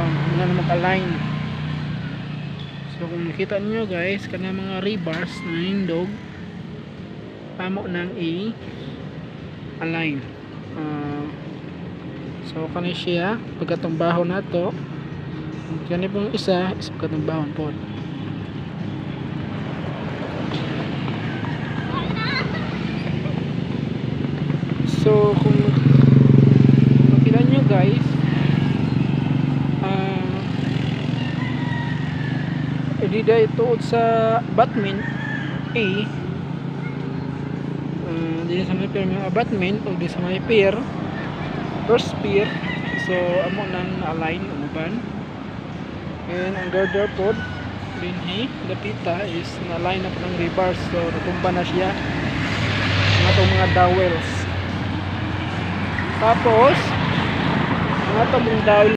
muna na mag-align. So kung nakita nyo guys, kana mga rebars na hindog pamo nang i-align. So kani siya pagkatong na to, kani pong isa is pagkatong bahon po. So kung makita nyo guys, edida ito sa batment A, di sa may pier mga batment o di sa may pier, first pier. So amo nang na-align uban, and ang girder pod din dapita is na-align na po ng rebars. So natumba na siya ng atong mga dowels. Tapos ang atong dowel